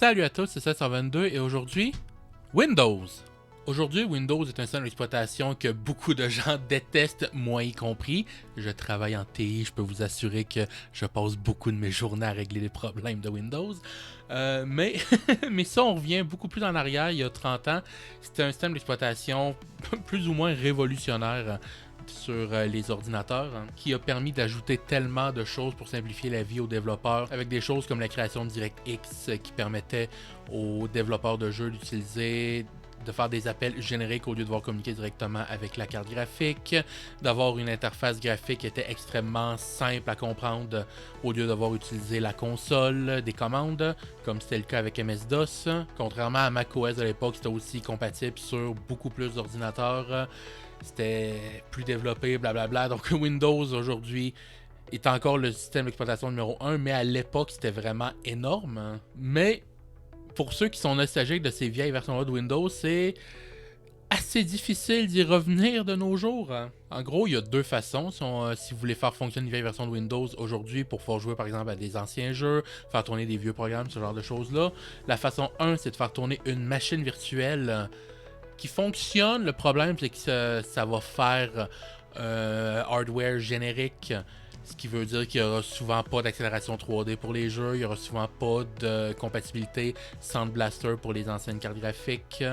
Salut à tous, c'est 722 et aujourd'hui, Windows. Aujourd'hui, Windows est un système d'exploitation que beaucoup de gens détestent, moi y compris. Je travaille en TI, je peux vous assurer que je passe beaucoup de mes journées à régler les problèmes de Windows. Mais ça, on revient beaucoup plus en arrière, il y a 30 ans. C'était un système d'exploitation plus ou moins révolutionnaire sur les ordinateurs, qui a permis d'ajouter tellement de choses pour simplifier la vie aux développeurs, avec des choses comme la création de DirectX qui permettait aux développeurs de jeux d'utiliser de faire des appels génériques au lieu de devoir communiquer directement avec la carte graphique, d'avoir une interface graphique qui était extrêmement simple à comprendre au lieu de devoir utiliser la console, des commandes, comme c'était le cas avec MS-DOS. Contrairement à macOS de l'époque, c'était aussi compatible sur beaucoup plus d'ordinateurs. C'était plus développé, blablabla. Donc Windows aujourd'hui est encore le système d'exploitation numéro 1, mais à l'époque c'était vraiment énorme. Mais pour ceux qui sont nostalgiques de ces vieilles versions-là de Windows, c'est assez difficile d'y revenir de nos jours. En gros, il y a deux façons. Si vous voulez faire fonctionner une vieille version de Windows aujourd'hui pour pouvoir jouer par exemple à des anciens jeux, faire tourner des vieux programmes, ce genre de choses-là. La façon 1, c'est de faire tourner une machine virtuelle qui fonctionne. Le problème, c'est que ça va faire hardware générique. Ce qui veut dire qu'il n'y aura souvent pas d'accélération 3D pour les jeux, il n'y aura souvent pas de compatibilité Sound Blaster pour les anciennes cartes graphiques,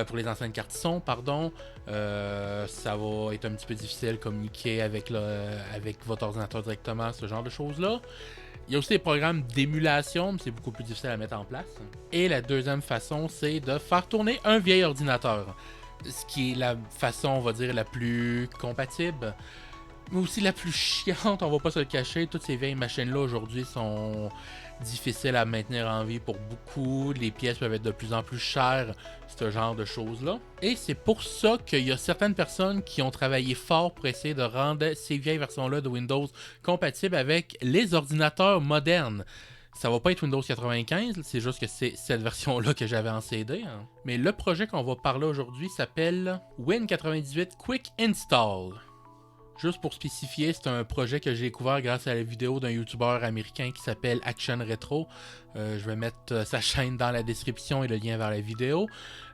pour les anciennes cartes son, pardon. Ça va être un petit peu difficile de communiquer avec votre ordinateur directement, ce genre de choses-là. Il y a aussi des programmes d'émulation, mais c'est beaucoup plus difficile à mettre en place. Et la deuxième façon, c'est de faire tourner un vieil ordinateur. Ce qui est la façon, on va dire, la plus compatible. Mais aussi la plus chiante, on va pas se le cacher. Toutes ces vieilles machines-là aujourd'hui sont difficiles à maintenir en vie pour beaucoup. Les pièces peuvent être de plus en plus chères, ce genre de choses-là. Et c'est pour ça qu'il y a certaines personnes qui ont travaillé fort pour essayer de rendre ces vieilles versions-là de Windows compatibles avec les ordinateurs modernes. Ça va pas être Windows 95, c'est juste que c'est cette version-là que j'avais en CD. Mais le projet qu'on va parler aujourd'hui s'appelle Win98 Quick Install. Juste pour spécifier, c'est un projet que j'ai découvert grâce à la vidéo d'un YouTuber américain qui s'appelle Action Retro. Je vais mettre sa chaîne dans la description et le lien vers la vidéo.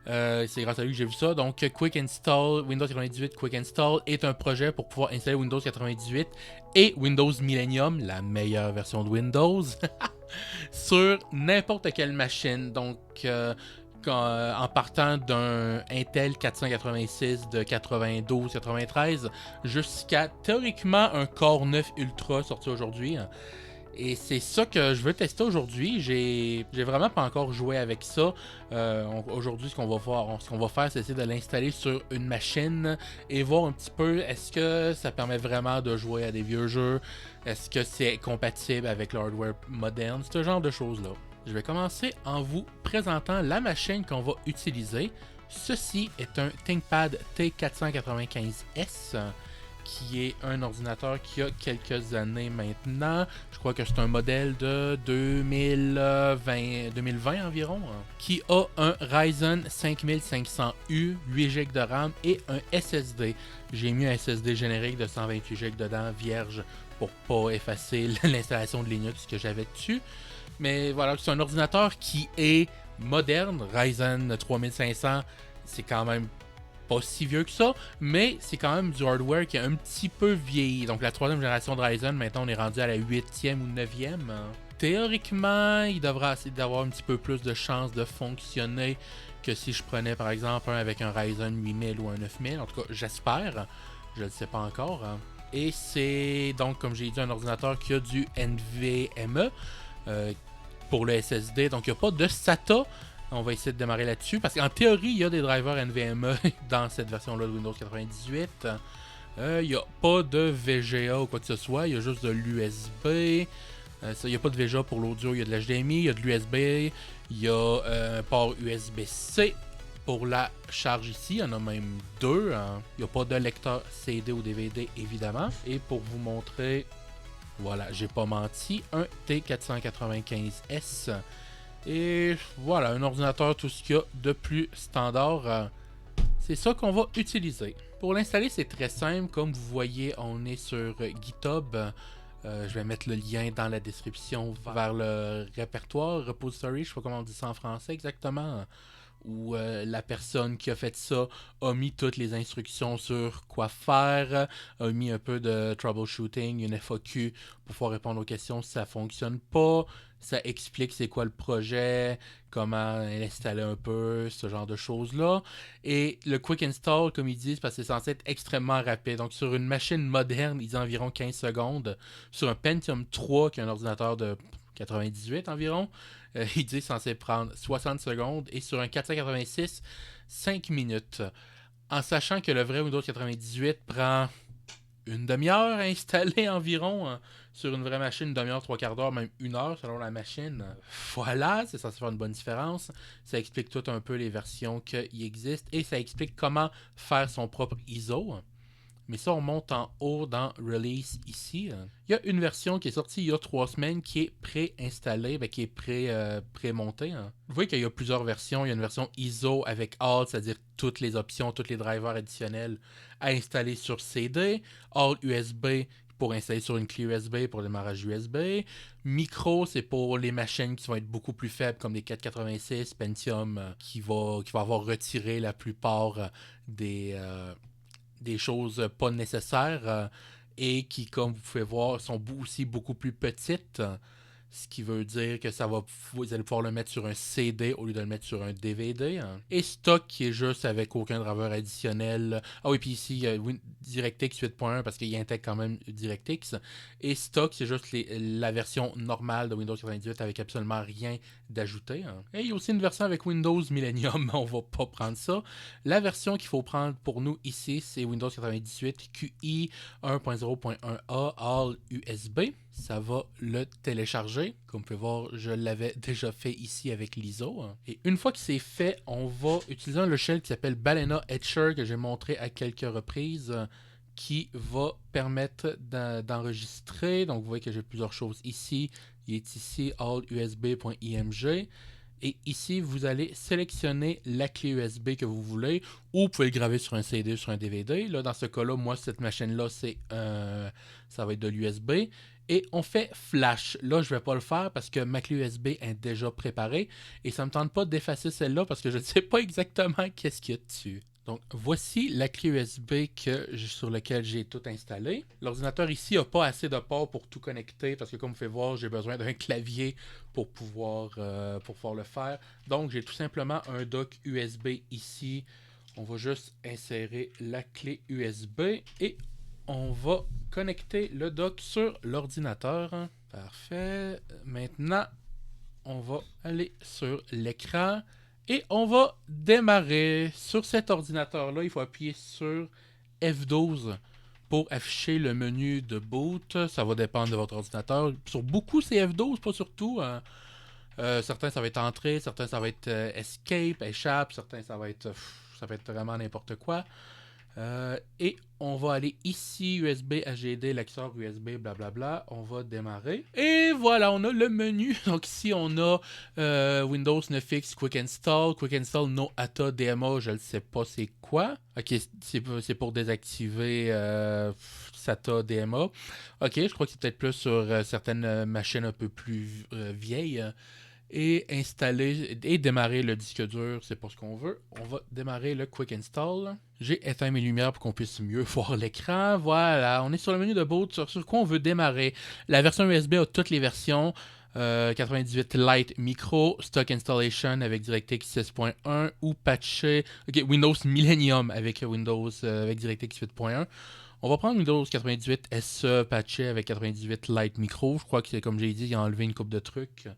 C'est grâce à lui que j'ai vu ça. Donc, Quick Install, Windows 98 Quick Install est un projet pour pouvoir installer Windows 98 et Windows Millennium, la meilleure version de Windows, sur n'importe quelle machine. Donc, en partant d'un Intel 486 de 92-93 jusqu'à théoriquement un Core 9 Ultra sorti aujourd'hui. Et c'est ça que je veux tester aujourd'hui. J'ai vraiment pas encore joué avec ça. Aujourd'hui, ce qu'on va faire, c'est essayer de l'installer sur une machine et voir un petit peu est-ce que ça permet vraiment de jouer à des vieux jeux. Est-ce que c'est compatible avec le hardware moderne, ce genre de choses-là. Je vais commencer en vous présentant la machine qu'on va utiliser. Ceci est un ThinkPad T495S, qui est un ordinateur qui a quelques années maintenant. Je crois que c'est un modèle de 2020 environ, qui a un Ryzen 5500U, 8GB de RAM et un SSD. J'ai mis un SSD générique de 128GB dedans, vierge, pour pas effacer l'installation de Linux que j'avais dessus. Mais voilà, c'est un ordinateur qui est moderne. Ryzen 3500, c'est quand même pas si vieux que ça, mais c'est quand même du hardware qui a un petit peu vieilli. Donc la troisième génération de Ryzen, maintenant on est rendu à la 8e ou 9e. Théoriquement, il devrait essayer d'avoir un petit peu plus de chances de fonctionner que si je prenais par exemple un avec un Ryzen 8000 ou un 9000. En tout cas, j'espère. Je ne le sais pas encore. Et c'est donc, comme j'ai dit, un ordinateur qui a du NVMe. Pour le SSD, donc il n'y a pas de SATA. On va essayer de démarrer là-dessus parce qu'en théorie il y a des drivers NVMe dans cette version là de Windows 98. Il n'y a pas de VGA ou quoi que ce soit, il y a juste de l'USB. Il n'y a pas de VGA pour l'audio, il y a de l'HDMI, il y a de l'USB, il y a un port USB-C pour la charge ici, il y en a même deux. Il n'y a pas de lecteur CD ou DVD évidemment. Et pour vous montrer, voilà, j'ai pas menti, un T495S. Et voilà, un ordinateur, tout ce qu'il y a de plus standard. C'est ça qu'on va utiliser. Pour l'installer, c'est très simple. Comme vous voyez, on est sur GitHub. Je vais mettre le lien dans la description vers le répertoire, repository, je sais pas comment on dit ça en français exactement, où la personne qui a fait ça a mis toutes les instructions sur quoi faire, a mis un peu de troubleshooting, une FAQ pour pouvoir répondre aux questions si ça fonctionne pas, ça explique c'est quoi le projet, comment l'installer un peu, ce genre de choses-là. Et le quick install, comme ils disent, parce que c'est censé être extrêmement rapide. Donc sur une machine moderne, ils ont environ 15 secondes. Sur un Pentium 3, qui est un ordinateur de 98 environ, il dit censé prendre 60 secondes. Et sur un 486, 5 minutes. En sachant que le vrai Windows 98 prend une demi-heure à installer environ sur une vraie machine, une demi-heure, trois quarts d'heure, même une heure selon la machine. Voilà, c'est censé faire une bonne différence. Ça explique tout un peu les versions qui existent et ça explique comment faire son propre ISO. Mais ça, on monte en haut dans Release ici. Il y a une version qui est sortie il y a 3 semaines qui est pré-installée, qui est pré-montée. Vous voyez qu'il y a plusieurs versions. Il y a une version ISO avec All, c'est-à-dire toutes les options, tous les drivers additionnels à installer sur CD. All USB pour installer sur une clé USB pour le démarrage USB. Micro, c'est pour les machines qui vont être beaucoup plus faibles, comme les 486, Pentium, qui va avoir retiré la plupart des choses pas nécessaires et qui, comme vous pouvez voir, sont aussi beaucoup plus petites. Ce qui veut dire que vous allez pouvoir le mettre sur un CD au lieu de le mettre sur un DVD. Et Stock qui est juste avec aucun driver additionnel. Ah oui, puis ici, il y a DirectX 8.1 parce qu'il intègre quand même DirectX. Et Stock, c'est juste la version normale de Windows 98 avec absolument rien d'ajouté. Et il y a aussi une version avec Windows Millennium, on va pas prendre ça. La version qu'il faut prendre pour nous ici, c'est Windows 98 QI 1.0.1a All USB. Ça va le télécharger. Comme vous pouvez voir, je l'avais déjà fait ici avec l'ISO. Et une fois que c'est fait, on va utiliser un logiciel qui s'appelle Balena Etcher que j'ai montré à quelques reprises qui va permettre d'enregistrer. Donc vous voyez que j'ai plusieurs choses ici. Il est ici allusb.img. Et ici, vous allez sélectionner la clé USB que vous voulez ou vous pouvez le graver sur un CD ou sur un DVD. Là, dans ce cas-là, moi, cette machine-là, ça va être de l'USB. Et on fait flash. Là, je ne vais pas le faire parce que ma clé USB est déjà préparée et ça ne me tente pas d'effacer celle-là parce que je ne sais pas exactement qu'est-ce qu'il y a dessus. Donc, voici la clé USB sur laquelle j'ai tout installé. L'ordinateur ici n'a pas assez de ports pour tout connecter parce que, comme vous pouvez voir, j'ai besoin d'un clavier pour pouvoir le faire. Donc, j'ai tout simplement un dock USB ici. On va juste insérer la clé USB et on va connecter le dock sur l'ordinateur. Parfait. Maintenant, on va aller sur l'écran et on va démarrer. Sur cet ordinateur-là, il faut appuyer sur F12 pour afficher le menu de boot. Ça va dépendre de votre ordinateur. Sur beaucoup, c'est F12, pas sur tout. Certains, ça va être entrée, certains, ça va être escape, échappe, certains, ça va être vraiment n'importe quoi. Et on va aller ici, USB, HDD, lecteur USB, blablabla. On va démarrer. Et voilà, on a le menu. Donc ici, on a Windows 9X Quick Install No ATA DMA, je ne sais pas c'est quoi. Ok, c'est pour désactiver SATA DMA. Ok, je crois que c'est peut-être plus sur certaines machines un peu plus vieilles. Et installer et démarrer le disque dur, c'est pas ce qu'on veut. On va démarrer le Quick Install. J'ai éteint mes lumières pour qu'on puisse mieux voir l'écran. Voilà, on est sur le menu de boot, sur quoi on veut démarrer. La version USB a toutes les versions. 98 Lite Micro, Stock Installation avec DirectX 6.1 ou patché. Ok, Windows Millennium avec avec DirectX 8.1. On va prendre Windows 98 SE patché avec 98 Lite Micro. Je crois que c'est comme j'ai dit, il a enlevé une coupe de trucs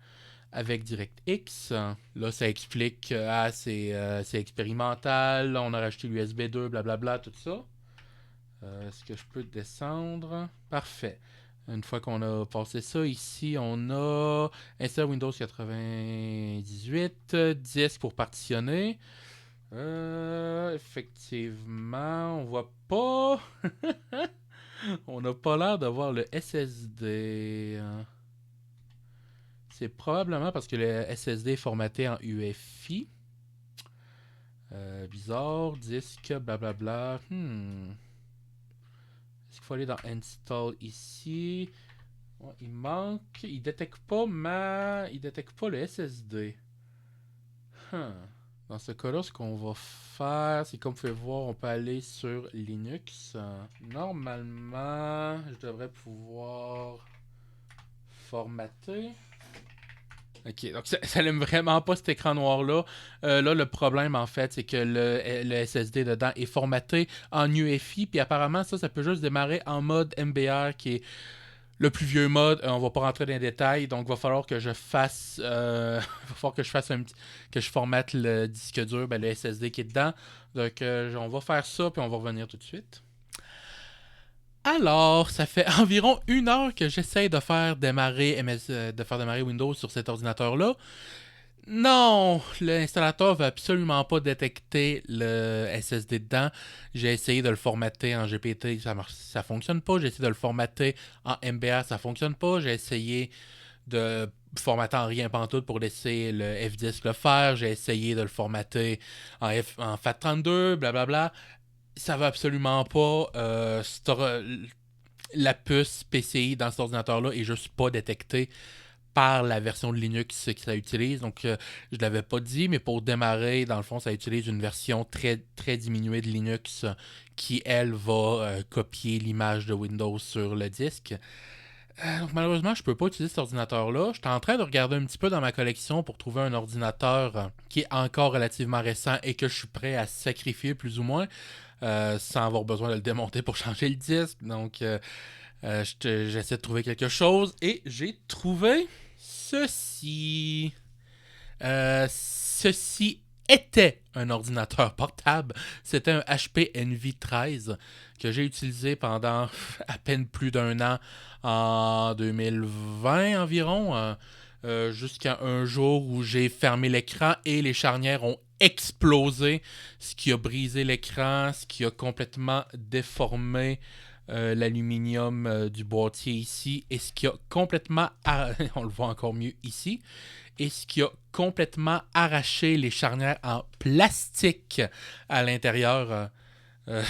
avec DirectX. Là, ça explique que c'est expérimental. On a rajouté l'USB 2, blablabla, tout ça. Est-ce que je peux descendre? Parfait. Une fois qu'on a passé ça, ici, on a install Windows 98, disque pour partitionner. Effectivement, on voit pas. On n'a pas l'air d'avoir le SSD. C'est probablement parce que le SSD est formaté en UEFI. Bizarre, disque, blablabla. Est-ce qu'il faut aller dans Install ici? Ouais, il manque. Il détecte pas Il détecte pas le SSD. Huh. Dans ce cas-là, ce qu'on va faire, c'est comme vous pouvez voir, on peut aller sur Linux. Normalement, je devrais pouvoir formater. Ok, donc ça n'aime vraiment pas cet écran noir-là. Là, le problème, en fait, c'est que le SSD dedans est formaté en UEFI, puis apparemment, ça peut juste démarrer en mode MBR, qui est le plus vieux mode. On va pas rentrer dans les détails, donc il va falloir que je fasse, va falloir que je fasse que je formate le disque dur, le SSD qui est dedans. Donc, on va faire ça, puis on va revenir tout de suite. Alors, ça fait environ 1 heure que j'essaie de faire démarrer de faire démarrer Windows sur cet ordinateur-là. Non, l'installateur veut absolument pas détecter le SSD dedans. J'ai essayé de le formater en GPT, ça fonctionne pas. J'ai essayé de le formater en MBR, ça fonctionne pas. J'ai essayé de formater en rien pantoute pour laisser le F10 le faire. J'ai essayé de le formater en FAT32, blablabla. Ça va absolument pas. La puce PCI dans cet ordinateur-là est juste pas détectée par la version de Linux que ça utilise. Donc, je ne l'avais pas dit, mais pour démarrer, dans le fond, ça utilise une version très, très diminuée de Linux qui, elle, va copier l'image de Windows sur le disque. Donc, malheureusement, je ne peux pas utiliser cet ordinateur-là. Je suis en train de regarder un petit peu dans ma collection pour trouver un ordinateur qui est encore relativement récent et que je suis prêt à sacrifier plus ou moins sans avoir besoin de le démonter pour changer le disque. Donc, j'essaie de trouver quelque chose et j'ai trouvé ceci. Ceci était un ordinateur portable. C'était un HP Envy 13 que j'ai utilisé pendant à peine plus d'1 an en 2020 environ, jusqu'à un jour où j'ai fermé l'écran et les charnières ont explosé, ce qui a brisé l'écran, ce qui a complètement déformé l'aluminium du boîtier ici et ce qui a complètement, on le voit encore mieux ici, et ce qui a complètement arraché les charnières en plastique à l'intérieur. Euh,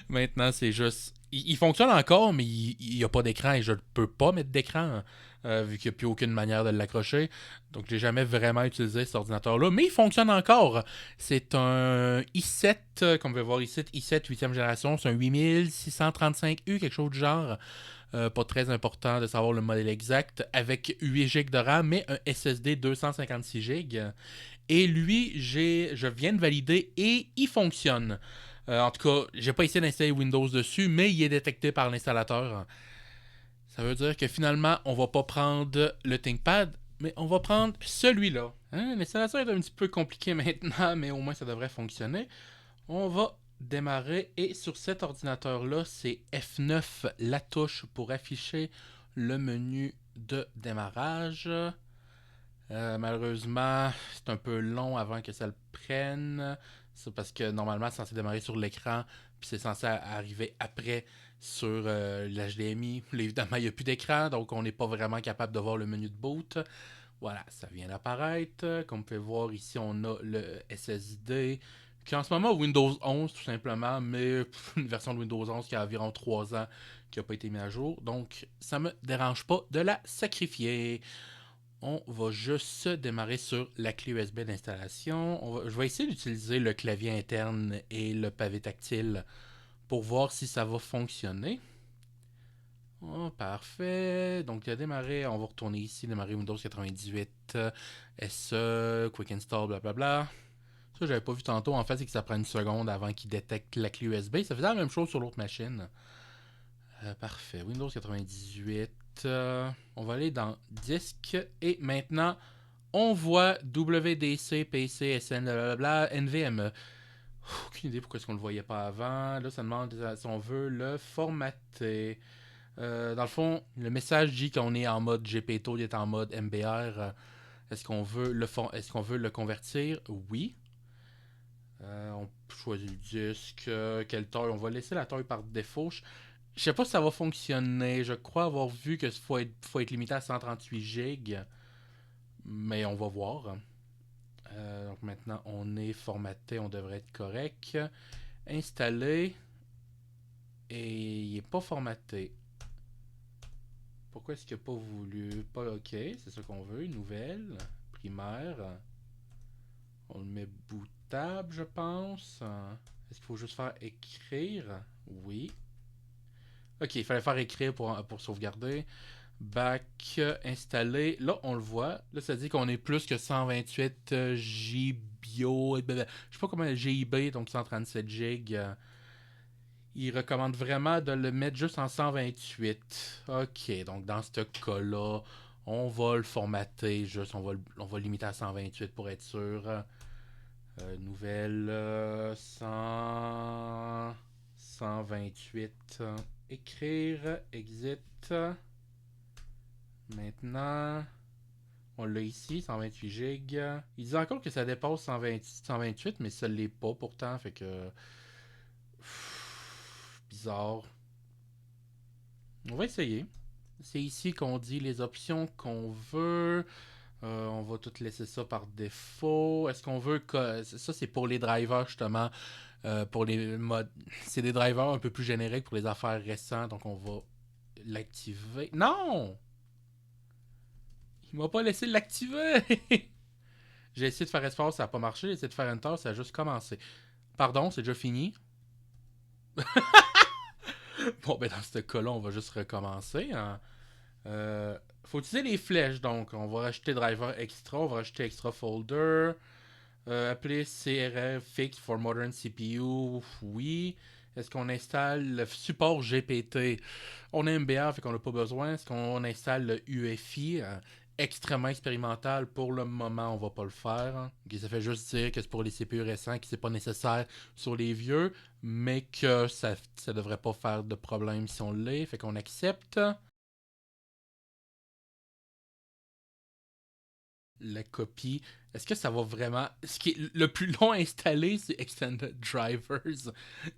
Maintenant, c'est juste. Il fonctionne encore, mais il n'y a pas d'écran et je ne peux pas mettre d'écran vu qu'il n'y a plus aucune manière de l'accrocher. Donc, j'ai jamais vraiment utilisé cet ordinateur-là, mais il fonctionne encore. C'est un i7, comme on peut voir ici, i7 8e génération. C'est un 8635U, quelque chose du genre. Pas très important de savoir le modèle exact, avec 8 GB de RAM, mais un SSD 256 GB. Et lui, je viens de valider et il fonctionne. En tout cas, j'ai pas essayé d'installer Windows dessus, mais il est détecté par l'installateur. Ça veut dire que finalement, on va pas prendre le ThinkPad, mais on va prendre celui-là. Hein? L'installation est un petit peu compliquée maintenant, mais au moins ça devrait fonctionner. On va démarrer et sur cet ordinateur-là, c'est F9 la touche pour afficher le menu de démarrage. Malheureusement, c'est un peu long avant que ça le prenne. C'est parce que normalement, c'est censé démarrer sur l'écran, puis c'est censé arriver après sur l'HDMI. Évidemment, il n'y a plus d'écran, donc on n'est pas vraiment capable de voir le menu de boot. Voilà, ça vient d'apparaître. Comme vous pouvez voir ici, on a le SSD, qui est en ce moment Windows 11 tout simplement, mais une version de Windows 11 qui a environ 3 ans, qui n'a pas été mise à jour. Donc, ça me dérange pas de la sacrifier. On va juste démarrer sur la clé USB d'installation. Je vais essayer d'utiliser le clavier interne et le pavé tactile pour voir si ça va fonctionner. Oh, parfait. Donc, il a démarré. On va retourner ici, démarrer Windows 98, SE, Quick Install, blablabla. Ça, j'avais pas vu tantôt. En fait, c'est que ça prend une seconde avant qu'il détecte la clé USB. Ça faisait la même chose sur l'autre machine. Parfait. Windows 98. On va aller dans Disque. Et maintenant, on voit WDC, PC, SN, blablabla, NVMe. Aucune idée pourquoi est-ce qu'on le voyait pas avant. Là, ça demande si on veut le formater. Dans le fond, le message dit qu'on est en mode GPTO, il est en mode MBR. Est-ce qu'on veut le convertir? Oui. On choisit le disque. Quelle taille? On va laisser la taille par défaut. Je sais pas si ça va fonctionner. Je crois avoir vu que faut être limité à 138 GB. Mais on va voir. Donc maintenant, on est formaté. On devrait être correct. Installé. Et il n'est pas formaté. Pourquoi est-ce qu'il n'a pas voulu? Pas OK, c'est ça qu'on veut. Nouvelle, primaire. On le met bootable, je pense. Est-ce qu'il faut juste faire écrire? Oui. OK, il fallait faire écrire pour sauvegarder. Back installé. Là, on le voit. Là, ça dit qu'on est plus que 128 GBio. Je sais pas comment GIB, donc 137 GB. Il recommande vraiment de le mettre juste en 128. OK, donc dans ce cas-là, on va le formater juste. On va le limiter à 128 pour être sûr. Nouvelle 128. Écrire, exit. Maintenant, on l'a ici, 128 GB. Il dit encore que ça dépasse 128, mais ça l'est pas pourtant, fait que... bizarre. On va essayer. C'est ici qu'on dit les options qu'on veut. On va tout laisser ça par défaut. Est-ce qu'on veut que... Ça, c'est pour les drivers, justement. Pour les modes... C'est des drivers un peu plus génériques pour les affaires récentes, donc on va l'activer. Non! Il m'a pas laissé l'activer! J'ai essayé de faire espace, ça n'a pas marché. J'ai essayé de faire enter, ça a juste commencé. Pardon, c'est déjà fini. Bon, ben dans ce cas-là, on va juste recommencer. Hein. Faut utiliser les flèches, donc. On va rajouter driver extra, on va rajouter extra folder. Appeler CRF Fix for Modern CPU, oui. Est-ce qu'on installe le support GPT? On a MBA, fait qu'on n'a pas besoin. Est-ce qu'on installe le UEFI? Extrêmement expérimental. Pour le moment, on va pas le faire. Okay, ça fait juste dire que c'est pour les CPU récents, que c'est pas nécessaire sur les vieux, mais que ça devrait pas faire de problème si on l'est. Fait qu'on accepte. La copie. Est-ce que ça va vraiment... Ce qui est le plus long à installer, c'est Extended Drivers,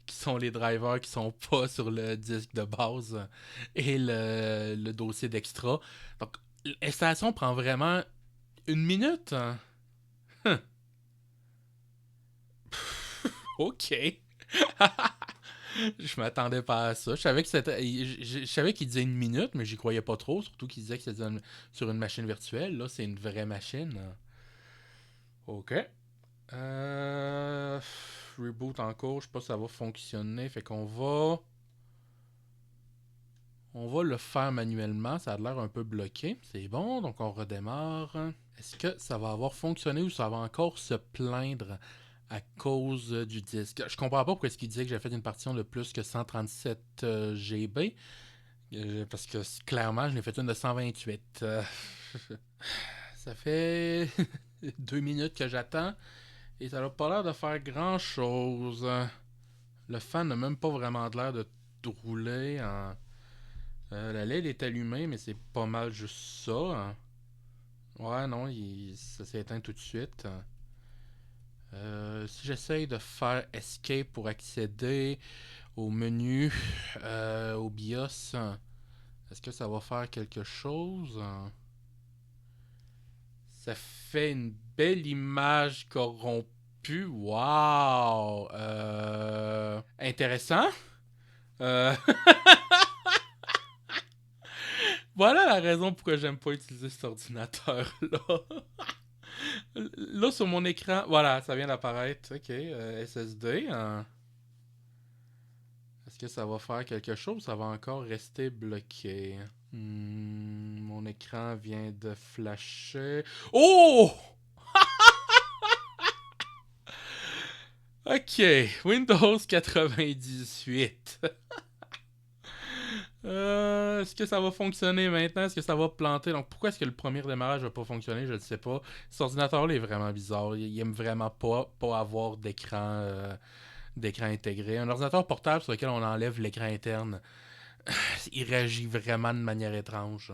qui sont les drivers qui sont pas sur le disque de base et le dossier d'extra. Donc, l'installation prend vraiment une minute. Hein? OK. Je m'attendais pas à ça. Je savais que c'était, je savais qu'il disait une minute, mais j'y croyais pas trop. Surtout qu'il disait que c'était sur une machine virtuelle. Là, c'est une vraie machine. OK. Euh, Reboot en cours, je sais pas si ça va fonctionner. Fait qu'on va. On va le faire manuellement. Ça a l'air un peu bloqué. C'est bon, donc on redémarre. Est-ce que ça va avoir fonctionné ou ça va encore se plaindre à cause du disque? Je comprends pas pourquoi est-ce qu'il disait que j'ai fait une partition de plus que 137 GB. Parce que clairement, je l'ai fait une de 128. Ça fait 2 minutes que j'attends. Et ça n'a pas l'air de faire grand chose. Le fan n'a même pas vraiment l'air de rouler. La LED est allumée, mais c'est pas mal juste ça. Hein. Ouais, non, ça s'est éteint tout de suite. Si j'essaye de faire Escape pour accéder au menu, au BIOS, est-ce que ça va faire quelque chose? Ça fait une belle image corrompue. Wow! Intéressant. Euh, voilà la raison pourquoi j'aime pas utiliser cet ordinateur-là. Là, sur mon écran, voilà, ça vient d'apparaître. OK, SSD. Hein. Est-ce que ça va faire quelque chose? Ça va encore rester bloqué. Mon écran vient de flasher. Oh! OK, Windows 98. Est-ce que ça va fonctionner maintenant? Est-ce que ça va planter? Donc, pourquoi est-ce que le premier démarrage va pas fonctionner? Je ne sais pas. Cet ordinateur-là est vraiment bizarre. Il aime vraiment pas avoir d'écran intégré. Un ordinateur portable sur lequel on enlève l'écran interne, il réagit vraiment de manière étrange.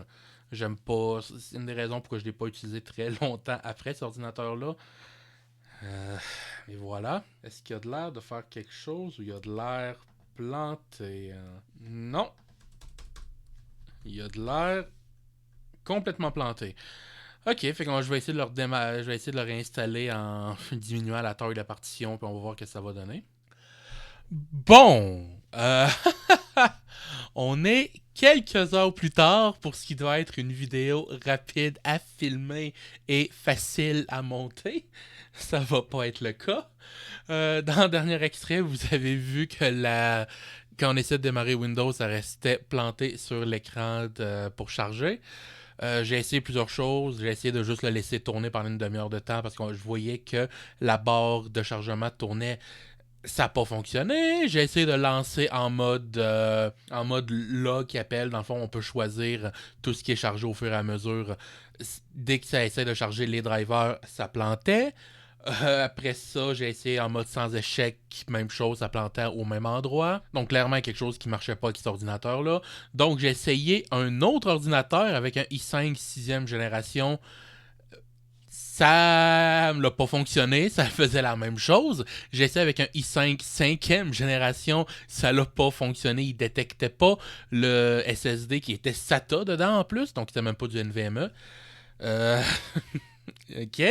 J'aime pas. C'est une des raisons pourquoi je l'ai pas utilisé très longtemps après cet ordinateur-là. Et voilà. Est-ce qu'il y a de l'air de faire quelque chose ou il y a de l'air planté? Non. Il y a de l'air complètement planté. Ok, fait que je vais essayer de je vais essayer de le réinstaller en diminuant la taille de la partition, puis on va voir ce que ça va donner. Bon, Euh, On est quelques heures plus tard pour ce qui doit être une vidéo rapide à filmer et facile à monter. Ça va pas être le cas. Dans le dernier extrait, vous avez vu que quand on essaie de démarrer Windows, ça restait planté sur l'écran pour charger. J'ai essayé plusieurs choses. J'ai essayé de juste le laisser tourner pendant une demi-heure de temps parce que je voyais que la barre de chargement tournait. Ça n'a pas fonctionné. J'ai essayé de lancer en mode log qui appelle. Dans le fond, on peut choisir tout ce qui est chargé au fur et à mesure. Dès que ça essaie de charger les drivers, ça plantait. Après ça, j'ai essayé en mode sans échec, même chose, ça plantait au même endroit. Donc clairement quelque chose qui marchait pas avec cet ordinateur-là. Donc j'ai essayé un autre ordinateur avec un i5 6e génération. Ça n'a pas fonctionné, ça faisait la même chose. J'ai essayé avec un i5 5e génération, ça n'a pas fonctionné, il détectait pas le SSD qui était SATA dedans en plus, donc c'était même pas du NVMe. Euh, OK.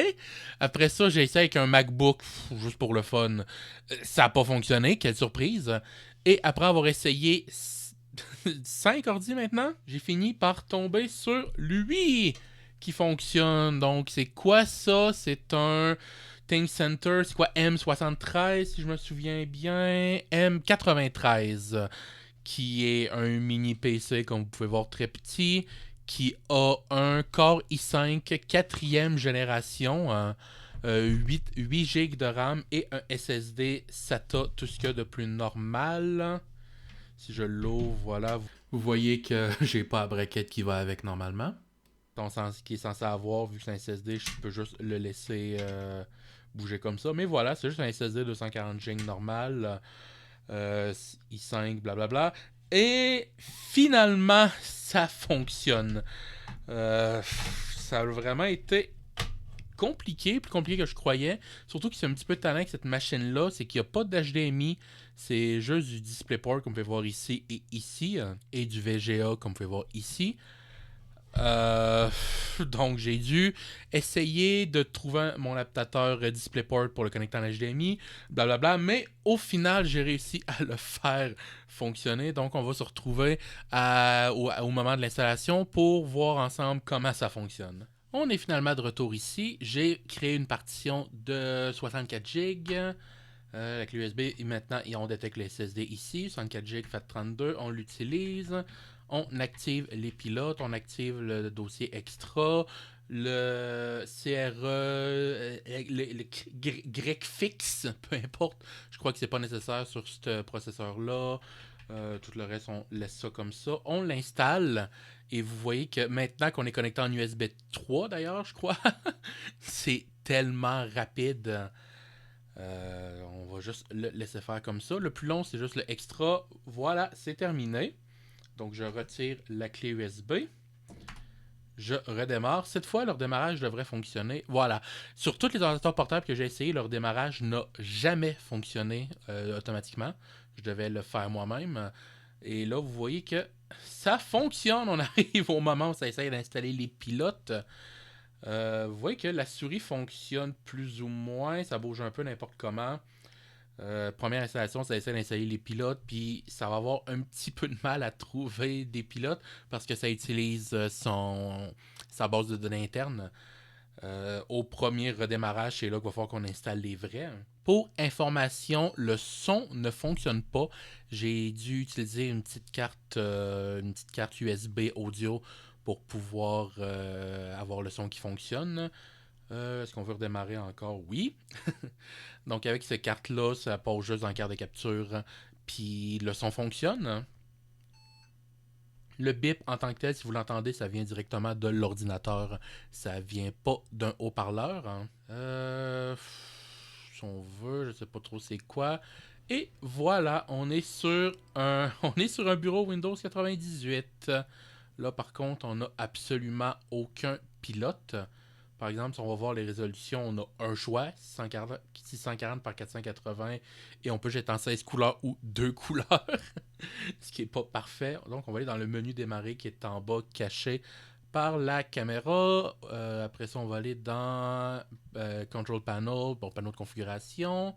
Après ça, j'ai essayé avec un MacBook, juste pour le fun. Ça n'a pas fonctionné, quelle surprise. Et après avoir essayé 5 ordi maintenant, j'ai fini par tomber sur lui qui fonctionne. Donc, c'est quoi ça? C'est un ThinkCenter, c'est quoi M73 si je me souviens bien? M93 qui est un mini PC, comme vous pouvez voir, très petit, qui a un Core i5 4e génération, 8 GB de RAM et un SSD SATA, tout ce qu'il y a de plus normal. Si je l'ouvre, voilà, vous voyez que j'ai pas la braquette qui va avec normalement. Qui est censé avoir, vu que c'est un SSD, je peux juste le laisser bouger comme ça. Mais voilà, c'est juste un SSD 240 GB normal. i5, blablabla. Et finalement, ça fonctionne. Ça a vraiment été compliqué, plus compliqué que je croyais. Surtout que c'est un petit peu de talent avec cette machine-là, c'est qu'il n'y a pas d'HDMI, c'est juste du DisplayPort comme vous pouvez voir ici et ici, et du VGA comme vous pouvez voir ici. Euh, donc j'ai dû essayer de trouver mon adaptateur DisplayPort pour le connecter en HDMI, blablabla, mais au final j'ai réussi à le faire fonctionner. Donc on va se retrouver au moment de l'installation pour voir ensemble comment ça fonctionne. On est finalement de retour ici. J'ai créé une partition de 64 GB. Avec l'USB, et maintenant on détecte le SSD ici, 64 GB FAT32, on l'utilise, on active les pilotes, on active le dossier extra, le CRE, le GrecFix, peu importe, je crois que c'est pas nécessaire sur ce processeur-là. Tout le reste, on laisse ça comme ça. On l'installe et vous voyez que maintenant qu'on est connecté en USB 3 d'ailleurs, je crois, c'est tellement rapide. On va juste le laisser faire comme ça. Le plus long, c'est juste le extra. Voilà, c'est terminé. Donc, je retire la clé USB. Je redémarre. Cette fois, leur démarrage devrait fonctionner. Voilà. Sur tous les ordinateurs portables que j'ai essayé, leur démarrage n'a jamais fonctionné automatiquement. Je devais le faire moi-même. Et là, vous voyez que ça fonctionne. On arrive au moment où ça essaye d'installer les pilotes. Vous voyez que la souris fonctionne plus ou moins. Ça bouge un peu n'importe comment. Première installation, ça essaie d'installer les pilotes, puis ça va avoir un petit peu de mal à trouver des pilotes parce que ça utilise sa base de données interne. Au premier redémarrage, c'est là qu'il va falloir qu'on installe les vrais. Pour information, le son ne fonctionne pas. J'ai dû utiliser une petite carte USB audio pour pouvoir avoir le son qui fonctionne. Est-ce qu'on veut redémarrer encore? Oui. Donc avec cette carte-là, ça passe juste dans la carte de capture, puis le son fonctionne. Le bip en tant que tel, si vous l'entendez, ça vient directement de l'ordinateur. Ça vient pas d'un haut-parleur. Hein. Si on veut, je sais pas trop c'est quoi. Et voilà, on est sur un bureau Windows 98. Là, par contre, on n'a absolument aucun pilote. Par exemple, si on va voir les résolutions, on a un choix, 640 par 480, et on peut jeter en 16 couleurs ou 2 couleurs, ce qui n'est pas parfait. Donc, on va aller dans le menu démarrer qui est en bas, caché par la caméra. Après ça, on va aller dans Control Panel pour panneau de configuration,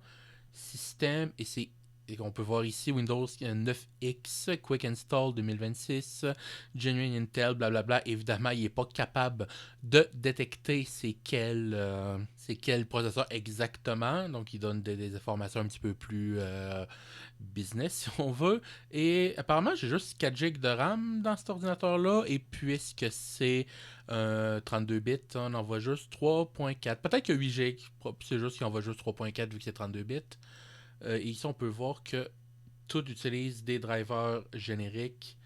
système, et c'est et on peut voir ici Windows 9X, Quick Install 2026, Genuine Intel, blablabla. Évidemment, il n'est pas capable de détecter c'est quel processeur exactement. Donc, il donne des informations un petit peu plus business, si on veut. Et apparemment, j'ai juste 4 GB de RAM dans cet ordinateur-là. Et puisque c'est 32 bits, on envoie juste 3.4. Peut-être que 8 GB, c'est juste qu'il envoie juste 3.4 vu que c'est 32 bits. Et ici, on peut voir que tout utilise des drivers génériques.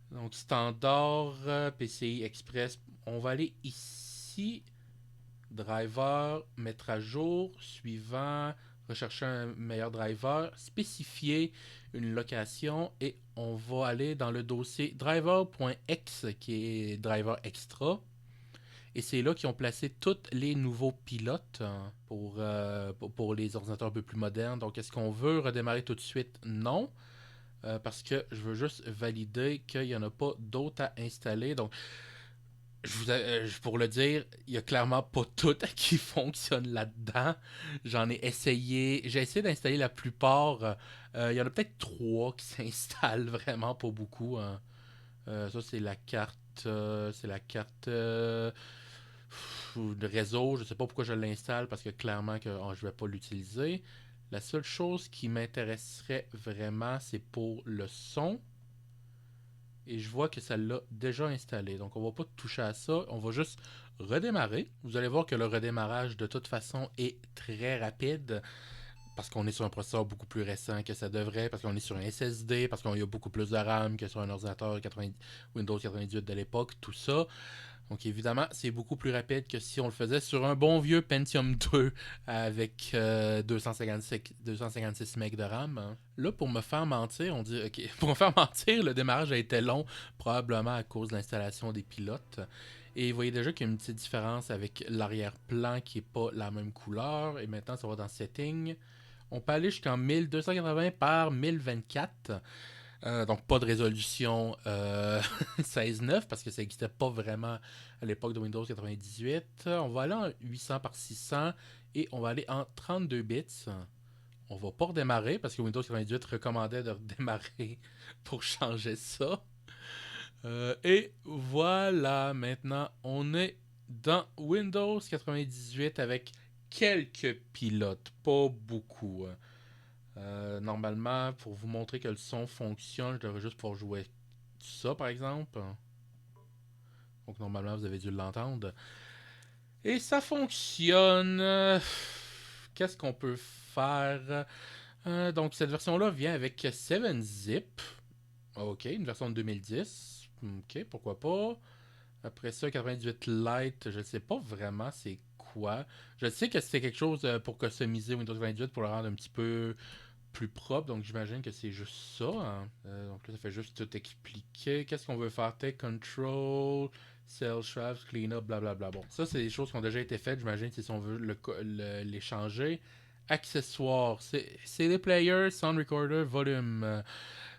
Donc, standard, PCI Express. On va aller ici. Driver, mettre à jour, suivant, rechercher un meilleur driver, spécifier une location et on va aller dans le dossier driver.x qui est driver extra. Et c'est là qu'ils ont placé tous les nouveaux pilotes pour les ordinateurs un peu plus modernes. Donc, est-ce qu'on veut redémarrer tout de suite? Non. Parce que je veux juste valider qu'il n'y en a pas d'autres à installer. Donc, pour le dire, il n'y a clairement pas tout qui fonctionne là-dedans. J'en ai essayé. J'ai essayé d'installer la plupart. Il y en a peut-être 3 qui s'installent vraiment pas beaucoup. Hein. Ça, c'est la carte. C'est la carte de réseau. Je sais pas pourquoi je l'installe parce que clairement que je vais pas l'utiliser. La seule chose qui m'intéresserait vraiment, c'est pour le son. Et je vois que ça l'a déjà installé. Donc on va pas toucher à ça. On va juste redémarrer. Vous allez voir que le redémarrage de toute façon est très rapide. Parce qu'on est sur un processeur beaucoup plus récent que ça devrait, parce qu'on est sur un SSD, parce qu'on y a beaucoup plus de RAM que sur un ordinateur Windows 98 de l'époque, tout ça. Donc évidemment, c'est beaucoup plus rapide que si on le faisait sur un bon vieux Pentium 2 avec 256 MB de RAM. Hein. Là, pour me faire mentir, on dit ok, pour me faire mentir, le démarrage a été long, probablement à cause de l'installation des pilotes. Et vous voyez déjà qu'il y a une petite différence avec l'arrière-plan qui n'est pas la même couleur. Et maintenant, ça va dans Settings. On peut aller jusqu'en 1280 par 1024. Donc pas de résolution 16.9 parce que ça n'existait pas vraiment à l'époque de Windows 98. On va aller en 800 par 600 et on va aller en 32 bits. On va pas redémarrer parce que Windows 98 recommandait de redémarrer pour changer ça. Et voilà, maintenant on est dans Windows 98 avec quelques pilotes, pas beaucoup. Normalement, pour vous montrer que le son fonctionne, je devrais juste pouvoir jouer ça, par exemple. Donc, normalement, vous avez dû l'entendre. Et ça fonctionne. Qu'est-ce qu'on peut faire? Donc, cette version-là vient avec 7-zip. Ok, une version de 2010. Ok, pourquoi pas. Après ça, 98 Lite, je ne sais pas vraiment c'est quoi. Je sais que c'est quelque chose pour customiser Windows 98 pour le rendre un petit peu plus propre, donc j'imagine que c'est juste ça. Hein. Donc là, ça fait juste tout expliquer. Qu'est-ce qu'on veut faire? Take control, cell shafts, cleanup, blablabla. Bon, ça, c'est des choses qui ont déjà été faites. J'imagine si on veut les changer. Accessoires, c'est les players, sound recorder, volume,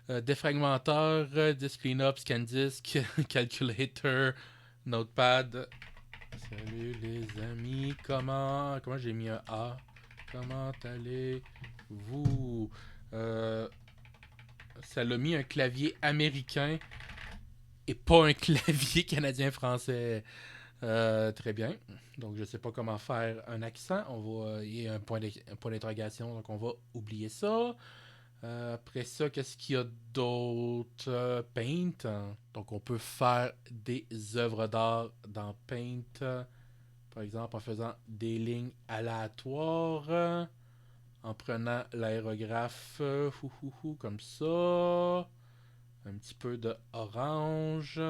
défragmenteur, disk cleanup, scan disk, calculator, notepad. Salut les amis, comment j'ai mis un A? Comment allez-vous? Ça l'a mis un clavier américain et pas un clavier canadien-français. Très bien. Donc, je sais pas comment faire un accent. Il y a un point d'interrogation, donc on va oublier ça. Après ça, qu'est-ce qu'il y a d'autre? Paint. Hein. Donc, on peut faire des œuvres d'art dans Paint. Par exemple, en faisant des lignes aléatoires. En prenant l'aérographe comme ça. Un petit peu de orange.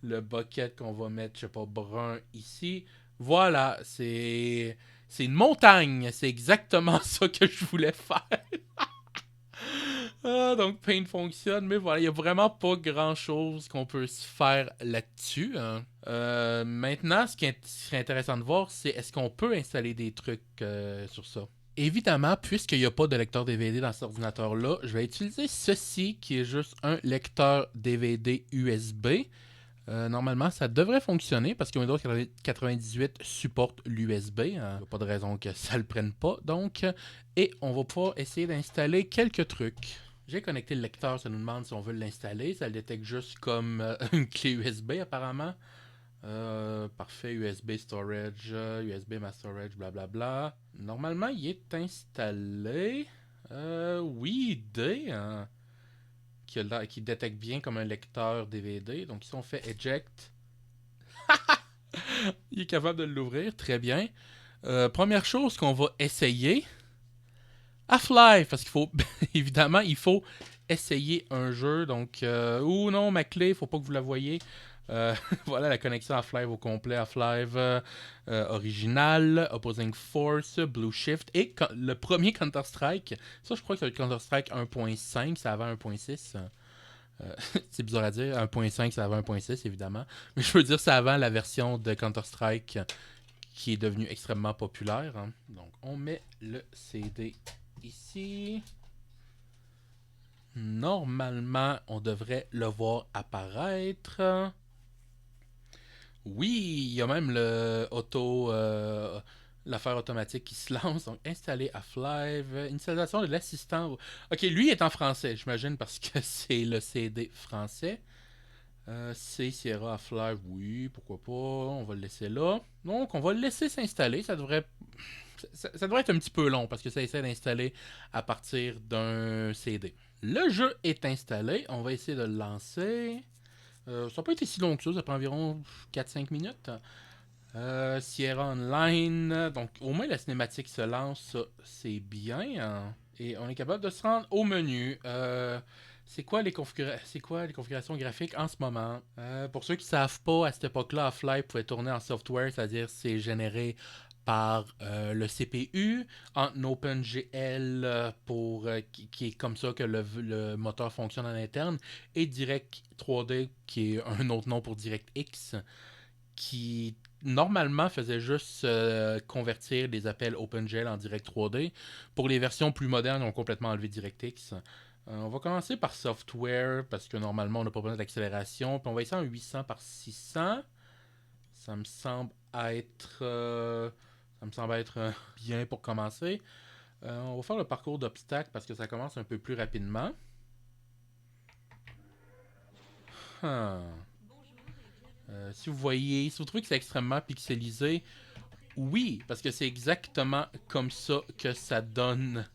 Le bucket qu'on va mettre, je sais pas, brun ici. Voilà, c'est une montagne. C'est exactement ça que je voulais faire. Donc Paint fonctionne, mais voilà, il n'y a vraiment pas grand chose qu'on peut se faire là-dessus. Hein. Maintenant, ce qui serait intéressant de voir, c'est est-ce qu'on peut installer des trucs sur ça. Évidemment, puisqu'il n'y a pas de lecteur DVD dans cet ordinateur-là, je vais utiliser ceci qui est juste un lecteur DVD USB. Normalement, ça devrait fonctionner parce que Windows 98 supporte l'USB. Il n'y a pas de raison que ça ne le prenne pas. Donc, et on va pouvoir essayer d'installer quelques trucs. J'ai connecté le lecteur, ça nous demande si on veut l'installer. Ça le détecte juste comme une clé USB apparemment. Parfait, USB storage, USB mass storage, blablabla. Normalement, il est installé. Oui, D. Hein, qui détecte bien comme un lecteur DVD. Donc ici on fait eject. Il est capable de l'ouvrir, très bien. Première chose qu'on va essayer, Half-Life, parce qu'il faut, évidemment, il faut essayer un jeu. Donc, ou non, ma clé, il faut pas que vous la voyez. Voilà la connexion Half-Life au complet. Half-Life original, Opposing Force, Blue Shift et le premier Counter-Strike. Ça, je crois que c'est le Counter-Strike 1.5, ça avant 1.6. C'est bizarre à dire, 1.5 ça avant 1.6 évidemment, mais je veux dire c'est avant la version de Counter-Strike qui est devenue extrêmement populaire. Hein. Donc on met le CD ici. Normalement, on devrait le voir apparaître. Oui, il y a même le l'affaire automatique qui se lance. Donc, installer Half-Life, installation de l'assistant. Ok, lui est en français, j'imagine, parce que c'est le CD français. C'est Sierra Half-Life, oui, pourquoi pas. On va le laisser là. Donc, on va le laisser s'installer. Ça devrait être un petit peu long parce que ça essaie d'installer à partir d'un CD. Le jeu est installé. On va essayer de le lancer. Ça n'a pas été si long que ça prend environ 4-5 minutes. Sierra Online, donc au moins la cinématique se lance, ça c'est bien. Hein. Et on est capable de se rendre au menu. C'est quoi les configurations graphiques en ce moment? Pour ceux qui ne savent pas, à cette époque-là, Half-Life pouvait tourner en software, c'est-à-dire c'est généré par le CPU en OpenGL qui est comme ça que le moteur fonctionne en interne et Direct 3D qui est un autre nom pour DirectX qui normalement faisait juste convertir les appels OpenGL en Direct 3D. Pour les versions plus modernes, on a complètement enlevé DirectX. On va commencer par software parce que normalement on n'a pas besoin d'accélération. Puis on va essayer en 800 par 600. Ça me semble être bien pour commencer. On va faire le parcours d'obstacles parce que ça commence un peu plus rapidement. Si vous trouvez que c'est extrêmement pixelisé, oui, parce que c'est exactement comme ça que ça donne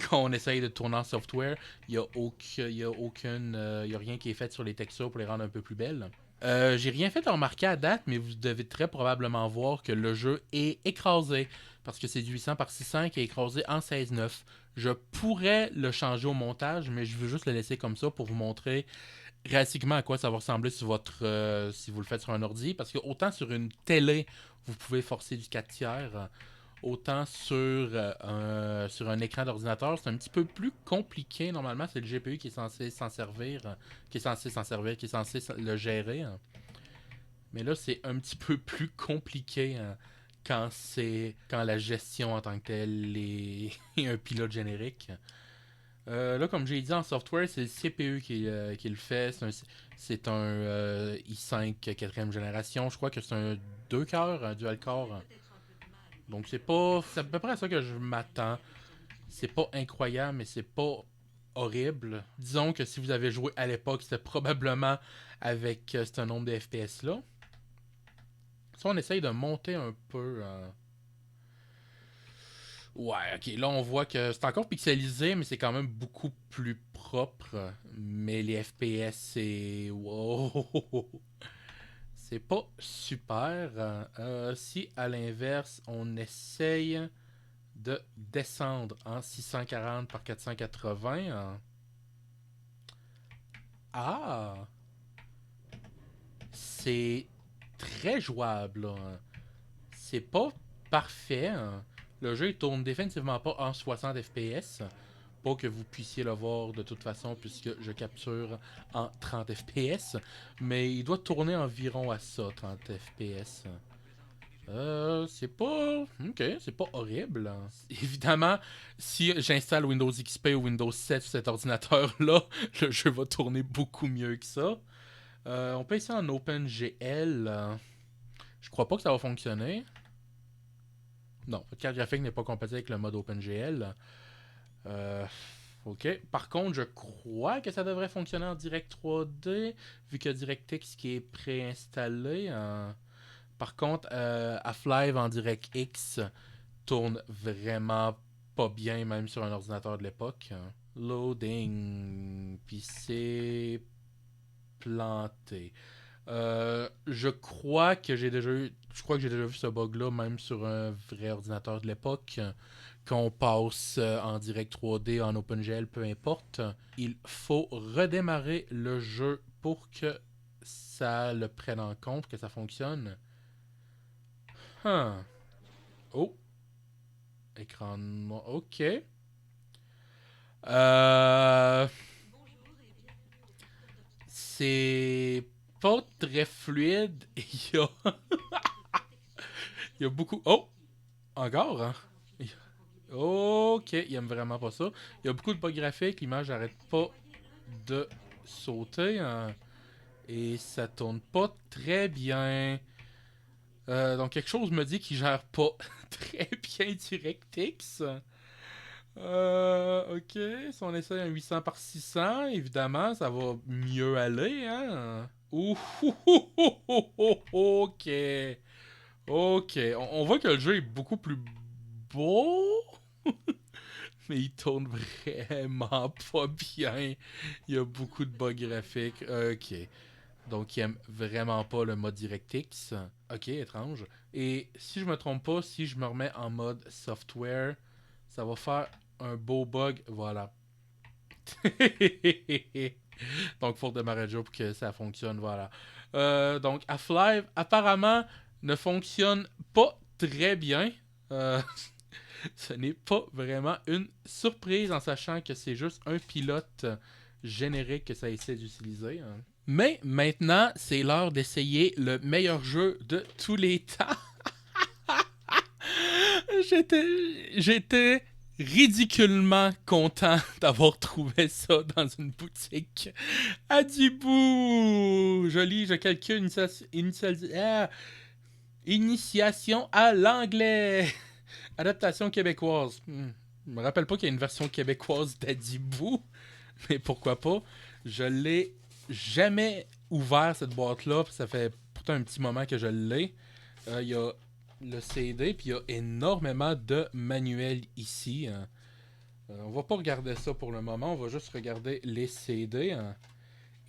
quand on essaye de tourner en software. Il n'y a rien qui est fait sur les textures pour les rendre un peu plus belles. J'ai rien fait à remarquer à date, mais vous devez très probablement voir que le jeu est écrasé. Parce que c'est du 800 par 600 qui est écrasé en 16:9. Je pourrais le changer au montage, mais je veux juste le laisser comme ça pour vous montrer réalistiquement à quoi ça va ressembler si vous le faites sur un ordi. Parce que autant sur une télé, vous pouvez forcer du 4 tiers, autant sur un écran d'ordinateur, c'est un petit peu plus compliqué. Normalement, c'est le GPU qui est censé s'en servir, qui est censé le gérer. Hein. Mais là, c'est un petit peu plus compliqué hein, quand la gestion en tant que telle est un pilote générique. Là, comme j'ai dit en software, c'est le CPU qui le fait. C'est un i5 4ème génération. Je crois que c'est un 2 cœurs, un dual core. Donc c'est à peu près à ça que je m'attends. C'est pas incroyable, mais c'est pas horrible. Disons que si vous avez joué à l'époque, c'était probablement avec ce nombre de FPS là. Si on essaye de monter un peu. Ouais, ok. Là, on voit que c'est encore pixelisé, mais c'est quand même beaucoup plus propre. Mais les FPS, c'est. Wow! C'est pas super. Si, à l'inverse, on essaye de descendre en 640 par 480. Ah! C'est très jouable. Là. C'est pas parfait. Hein. Le jeu il tourne définitivement pas en 60 FPS. Pas que vous puissiez le voir de toute façon puisque je capture en 30 FPS. Mais il doit tourner environ à ça, 30 FPS. C'est pas. Ok, c'est pas horrible. Hein. Évidemment, si j'installe Windows XP ou Windows 7 sur cet ordinateur-là, le jeu va tourner beaucoup mieux que ça. On peut essayer en OpenGL. Je crois pas que ça va fonctionner. Non, votre carte graphique n'est pas compatible avec le mode OpenGL. Euh, ok. Par contre, je crois que ça devrait fonctionner en Direct 3D, vu que DirectX qui est préinstallé. Par contre, Half-Life en DirectX tourne vraiment pas bien, même sur un ordinateur de l'époque. Loading. Puis c'est planté. Je crois que j'ai déjà eu. Je crois que j'ai déjà vu ce bug-là, même sur un vrai ordinateur de l'époque. Qu'on passe en direct 3D, en OpenGL, peu importe. Il faut redémarrer le jeu pour que ça le prenne en compte, que ça fonctionne. Huh. Oh, écran noir. Ok. Euh, c'est pas très fluide. Il y a beaucoup. Oh! Encore, hein? Ok, il aime vraiment pas ça. Il y a beaucoup de bugs graphiques, l'image n'arrête pas de sauter, hein, et ça tourne pas très bien. Donc quelque chose me dit qu'il gère pas très bien DirectX. Ok, si on essaie un 800 par 600, évidemment, ça va mieux aller, hein? Ouh, ok. Ok, on voit que le jeu est beaucoup plus beau, mais il tourne vraiment pas bien. Il y a beaucoup de bugs graphiques. Ok. Donc, il aime vraiment pas le mode DirectX. Ok, étrange. Et si je me trompe pas, si je me remets en mode software, ça va faire un beau bug. Voilà. Donc, faut démarrer le jeu pour que ça fonctionne. Voilà. Donc, Half-Life, apparemment, ne fonctionne pas très bien. Euh, Ce n'est pas vraiment une surprise en sachant que c'est juste un pilote générique que ça essaie d'utiliser, hein. Mais maintenant, c'est l'heure d'essayer le meilleur jeu de tous les temps. J'étais ridiculement content d'avoir trouvé ça dans une boutique. Adibou! Joli, je calcule initiation à l'anglais. Adaptation québécoise. Je me rappelle pas qu'il y a une version québécoise d'Adibou, mais pourquoi pas. Je l'ai jamais ouvert cette boîte-là, ça fait pourtant un petit moment que je l'ai. Il y a le CD, puis il y a énormément de manuels ici, hein. On va pas regarder ça pour le moment, on va juste regarder les CD, hein.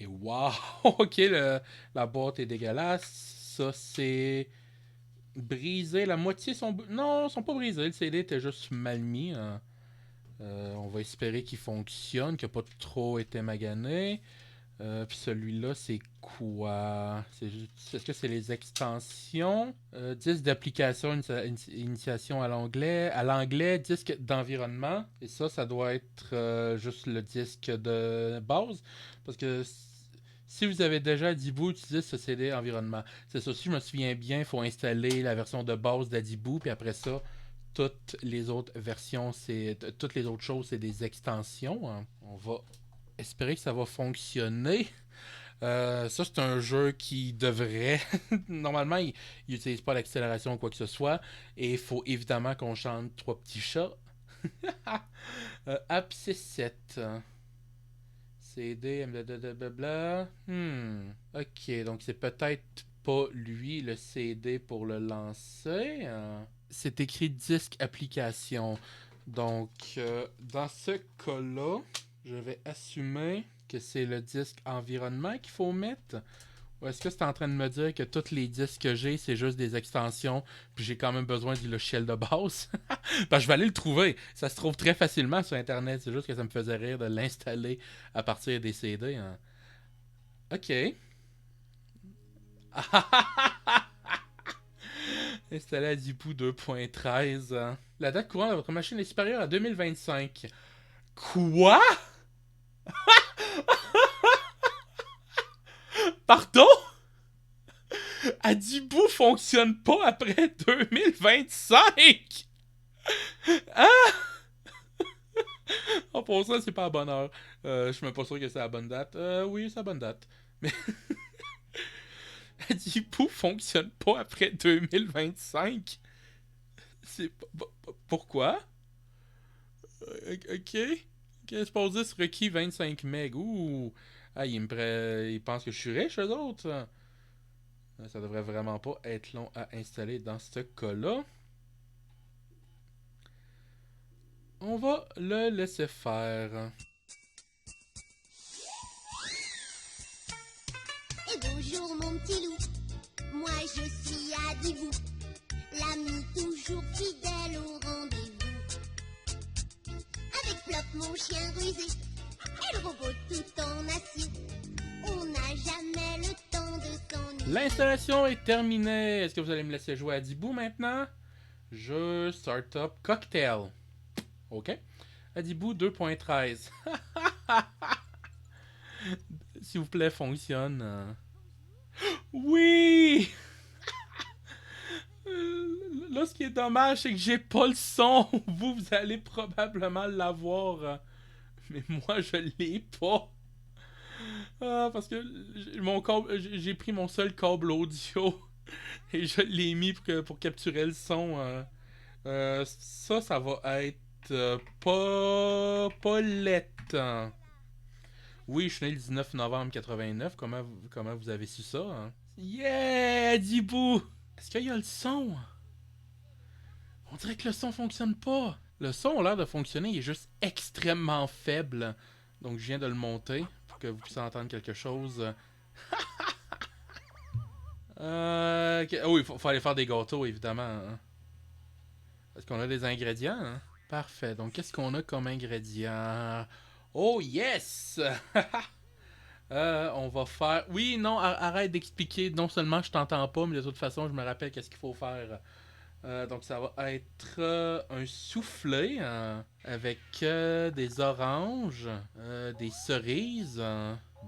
Et waouh! Ok, la boîte est dégueulasse. Ça, c'est brisé. La moitié sont. Non, ils sont pas brisés. Le CD était juste mal mis, hein. On va espérer qu'il fonctionne, qu'il n'a pas trop été magané. Puis celui-là, c'est quoi? Est-ce que c'est les extensions? Disque d'application, initiation à l'anglais, disque d'environnement. Et ça doit être juste le disque de base. Parce que si vous avez déjà Adibou, utilisez ce CD environnement. C'est ça, si je me souviens bien, il faut installer la version de base d'Adibou, puis après ça, toutes les autres versions, toutes les autres choses, c'est des extensions, hein. On va espérer que ça va fonctionner. Ça, c'est un jeu qui devrait. Normalement, il n'utilise pas l'accélération ou quoi que ce soit. Et il faut évidemment qu'on chante Trois petits chats. App C7. CD, blablabla. Ok, donc c'est peut-être pas lui le CD pour le lancer, hein. C'est écrit disque application. Donc, dans ce cas-là, je vais assumer que c'est le disque environnement qu'il faut mettre. Ou est-ce que c'est en train de me dire que tous les disques que j'ai, c'est juste des extensions, puis j'ai quand même besoin du logiciel de base? Ben, je vais aller le trouver. Ça se trouve très facilement sur Internet. C'est juste que ça me faisait rire de l'installer à partir des CD, hein. Ok. Installé à Dipou 2.13. Hein. La date courante de votre machine est supérieure à 2025. Quoi? Pardon? Adibou fonctionne pas après 2025! Hein? Oh, pour ça, c'est pas à bonne heure. Je suis même pas sûr que c'est à la bonne date. Oui, c'est à la bonne date. Mais Adibou fonctionne pas après 2025. C'est pourquoi? Ok. Qu'est-ce qu'on dit sur requis 25 MB? Ouh. Ah, ils pensent que je suis riche, eux autres. Ça devrait vraiment pas être long à installer dans ce cas-là. On va le laisser faire. Et bonjour mon petit loup, moi je suis Adibou, l'ami toujours fidèle au rendez-vous. Avec Plop mon chien rusé, et le robot tout en acier, on n'a jamais le temps de s'ennuyer. L'installation est terminée. Est-ce que vous allez me laisser jouer à Adibou maintenant? Jeu Startup Cocktail. Ok. Adibou 2.13. S'il vous plaît, fonctionne. Oui! Là, ce qui est dommage, c'est que j'ai pas le son. Vous allez probablement l'avoir. Mais moi, je l'ai pas. Parce que j'ai pris mon seul câble audio et je l'ai mis pour capturer le son. Ça va être pas lettre. Oui, je suis né le 19 novembre 89. Comment vous avez su ça? Hein? Yeah, Dibou! Est-ce qu'il y a le son? On dirait que le son fonctionne pas. Le son a l'air de fonctionner, il est juste extrêmement faible. Donc je viens de le monter pour que vous puissiez entendre quelque chose. Oh, faut aller faire des gâteaux, évidemment. Hein. Est-ce qu'on a des ingrédients? Hein? Parfait. Donc qu'est-ce qu'on a comme ingrédients? Oh yes! On va faire... Oui, non, arrête d'expliquer. Non seulement je t'entends pas, mais de toute façon, je me rappelle qu'est-ce qu'il faut faire. Donc ça va être un soufflé avec des oranges, des cerises,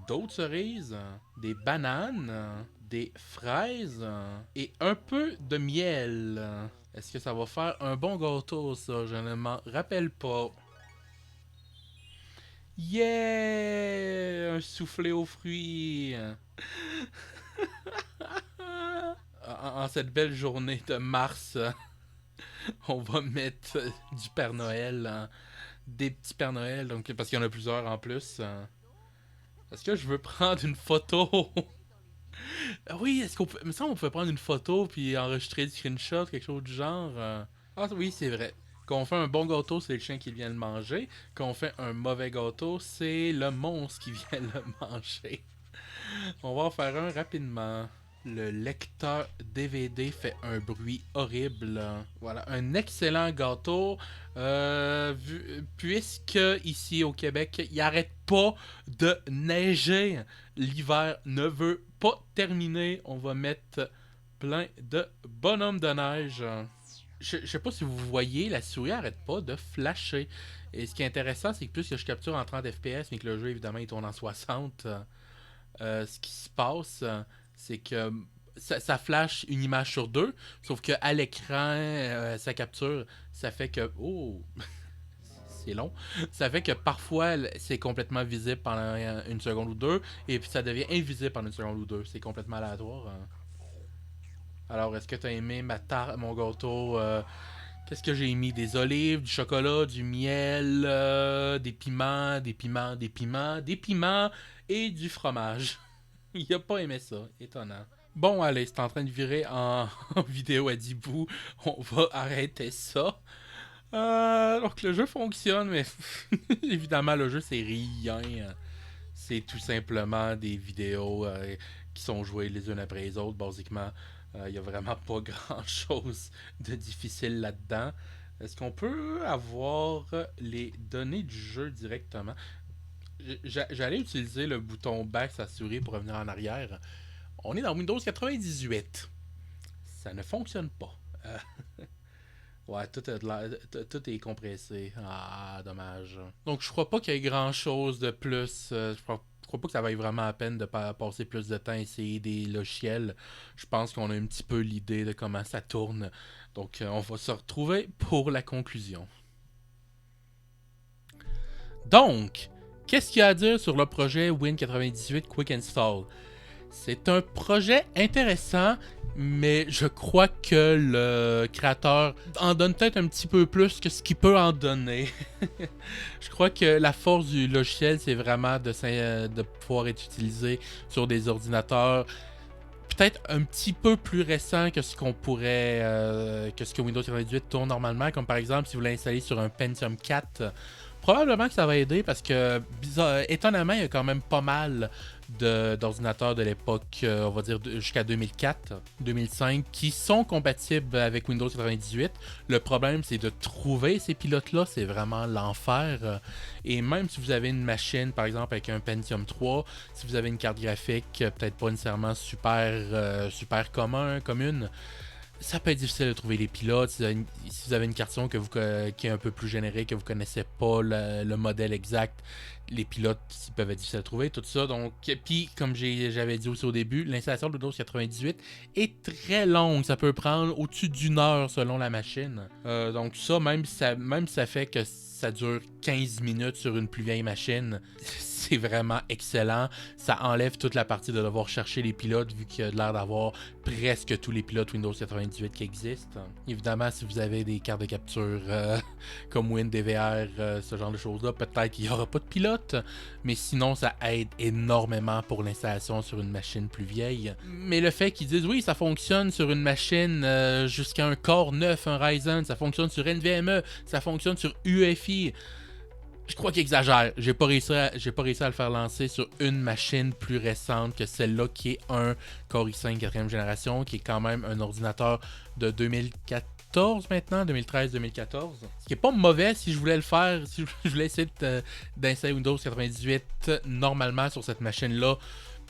d'autres cerises, des bananes, des fraises et un peu de miel. Est-ce que ça va faire un bon gâteau, ça? Je ne m'en rappelle pas. Yeah! Un soufflé aux fruits. En cette belle journée de mars, on va mettre du Père Noël, des petits Père Noël, donc, parce qu'il y en a plusieurs en plus. Est-ce que je veux prendre une photo? Oui, est-ce qu'on peut... Il me semble qu'on peut prendre une photo puis enregistrer des screenshots, quelque chose du genre. Ah oui, c'est vrai. Quand on fait un bon gâteau, c'est le chien qui vient le manger. Quand on fait un mauvais gâteau, c'est le monstre qui vient le manger. On va en faire un rapidement. Le lecteur DVD fait un bruit horrible. Voilà, un excellent gâteau. Puisque ici au Québec, il arrête pas de neiger. L'hiver ne veut pas terminer. On va mettre plein de bonhommes de neige. Je sais pas si vous voyez, la souris arrête pas de flasher. Et ce qui est intéressant, c'est que plus que je capture en 30 FPS, mais que le jeu évidemment il tourne en 60, ce qui se passe, c'est que ça flash une image sur deux, sauf que à l'écran, ça capture, ça fait que... Oh, c'est long. Ça fait que parfois, c'est complètement visible pendant une seconde ou deux, et puis ça devient invisible pendant une seconde ou deux. C'est complètement aléatoire. Hein. Alors, est-ce que tu as aimé mon gâteau? Qu'est-ce que j'ai mis? Des olives, du chocolat, du miel, des piments, des piments, des piments, des piments et du fromage. Il a pas aimé ça, étonnant. Bon, allez, c'est en train de virer en vidéo à 10 bouts. On va arrêter ça. Donc le jeu fonctionne, mais évidemment le jeu c'est rien. C'est tout simplement des vidéos qui sont jouées les unes après les autres. Basiquement, il n'y a vraiment pas grand chose de difficile là-dedans. Est-ce qu'on peut avoir les données du jeu directement? J'allais utiliser le bouton back sa souris pour revenir en arrière. On est dans Windows 98. Ça ne fonctionne pas. Ouais, tout est compressé. Ah, dommage. Donc, je crois pas qu'il y ait grand chose de plus. Je crois pas que ça vaille vraiment la peine de passer plus de temps à essayer des logiciels. Je pense qu'on a un petit peu l'idée de comment ça tourne. Donc, on va se retrouver pour la conclusion. Donc, qu'est-ce qu'il y a à dire sur le projet Win98 Quick Install? C'est un projet intéressant, mais je crois que le créateur en donne peut-être un petit peu plus que ce qu'il peut en donner. Je crois que la force du logiciel, c'est vraiment de pouvoir être utilisé sur des ordinateurs peut-être un petit peu plus récents que ce qu'on pourrait, que ce que Windows 98 tourne normalement, comme par exemple si vous l'installez sur un Pentium 4. Probablement que ça va aider parce que, étonnamment, il y a quand même pas mal d'ordinateurs de l'époque, on va dire jusqu'à 2004, 2005, qui sont compatibles avec Windows 98. Le problème, c'est de trouver ces pilotes-là, c'est vraiment l'enfer. Et même si vous avez une machine, par exemple, avec un Pentium 3, si vous avez une carte graphique, peut-être pas nécessairement super commune, ça peut être difficile de trouver les pilotes. Si vous avez une carte son qui est un peu plus générique, que vous connaissez pas le modèle exact, les pilotes peuvent être difficiles à trouver, tout ça. Donc, puis comme j'avais dit aussi au début, l'installation de Windows 98 est très longue. Ça peut prendre au-dessus d'une heure selon la machine. Donc ça, même si ça fait que ça dure 15 minutes sur une plus vieille machine, c'est vraiment excellent. Ça enlève toute la partie de devoir chercher les pilotes, vu qu'il y a l'air d'avoir presque tous les pilotes Windows 98 qui existent. Évidemment, si vous avez des cartes de capture comme WinDVR, ce genre de choses-là, peut-être qu'il n'y aura pas de pilote, mais sinon, ça aide énormément pour l'installation sur une machine plus vieille. Mais le fait qu'ils disent, oui, ça fonctionne sur une machine jusqu'à un Core 9, un Ryzen, ça fonctionne sur NVMe, ça fonctionne sur UEFI, je crois qu'il exagère. J'ai pas réussi à le faire lancer sur une machine plus récente que celle-là, qui est un Core i5 4ème génération, qui est quand même un ordinateur de 2014 maintenant, 2013-2014. Ce qui est pas mauvais si je voulais le faire, si je voulais essayer d'installer Windows 98 normalement sur cette machine-là,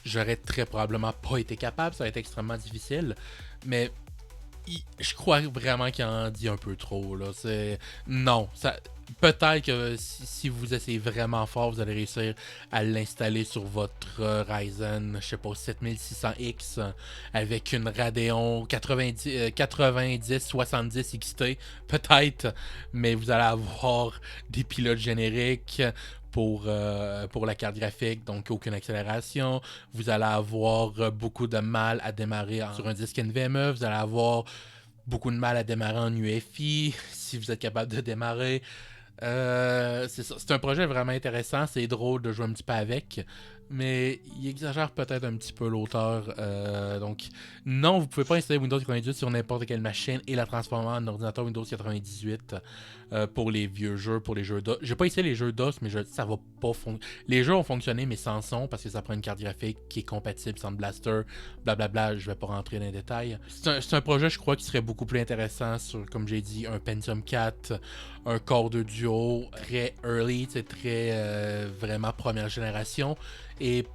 j'aurais très probablement pas été capable, ça aurait été extrêmement difficile. Mais je crois vraiment qu'il en dit un peu trop, là. Non, peut-être que si vous essayez vraiment fort, vous allez réussir à l'installer sur votre Ryzen, je sais pas, 7600X avec une Radeon 9070 XT, peut-être, mais vous allez avoir des pilotes génériques pour la carte graphique, donc aucune accélération. Vous allez avoir beaucoup de mal à démarrer sur un disque NVMe. Vous allez avoir beaucoup de mal à démarrer en UEFI, si vous êtes capable de démarrer. C'est un projet vraiment intéressant. C'est drôle de jouer un petit peu avec, mais il exagère peut-être un petit peu l'auteur. Donc, non, vous pouvez pas installer Windows 98 sur n'importe quelle machine et la transformer en ordinateur Windows 98 pour les vieux jeux, pour les jeux DOS. J'ai pas essayé les jeux DOS, mais ça va pas fonctionner. Les jeux ont fonctionné, mais sans son, parce que ça prend une carte graphique qui est compatible Sound Blaster, blablabla. Je vais pas rentrer dans les détails. C'est un projet, je crois, qui serait beaucoup plus intéressant sur, comme j'ai dit, un Pentium 4, un Core 2 Duo, très early, c'est très vraiment première génération. Et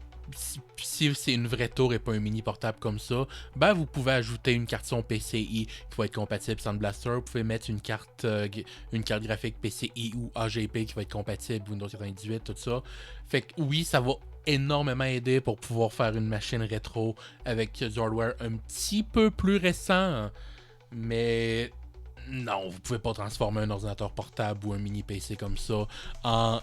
si c'est une vraie tour et pas un mini portable comme ça, ben vous pouvez ajouter une carte son PCI qui va être compatible Sound Blaster. Vous pouvez mettre une carte graphique PCI ou AGP qui va être compatible Windows 98, tout ça. Fait que oui, ça va énormément aider pour pouvoir faire une machine rétro avec du hardware un petit peu plus récent, mais non, vous pouvez pas transformer un ordinateur portable ou un mini PC comme ça en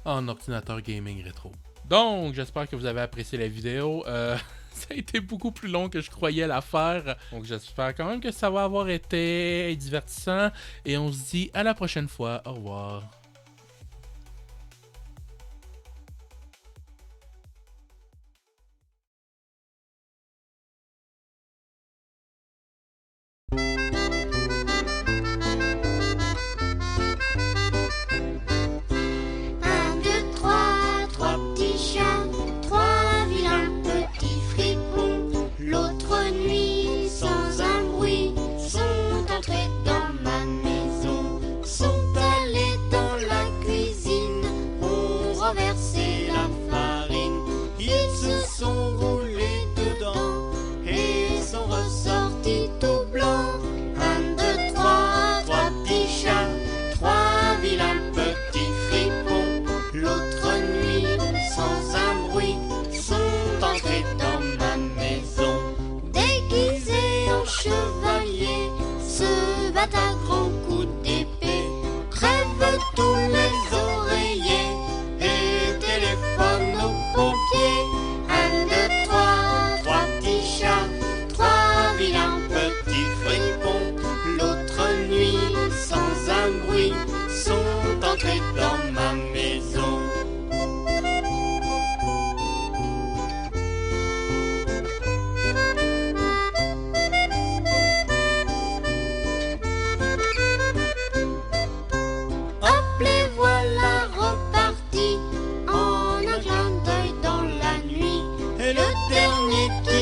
ordinateur gaming rétro. Donc, j'espère que vous avez apprécié la vidéo. Ça a été beaucoup plus long que je croyais la faire. Donc, j'espère quand même que ça va avoir été divertissant. Et on se dit à la prochaine fois. Au revoir. Un, deux, trois, trois petits chats, trois vilains petits fripons. L'autre nuit, sans un bruit, sont entrés dans ma maison, sont allés dans la cuisine, ont renversé la farine, ils se sont roulés dedans et sont ressortis tout blancs. Un, deux, trois, trois petits chats, trois vilains petits fripons. L'autre nuit, sans un bruit, sont entrés dans ma maison, déguisés en chevaliers, se battent à grands coups d'épée, crèvent tous les oreillers et téléphonent aux pompiers. Un, deux, trois. magnéto.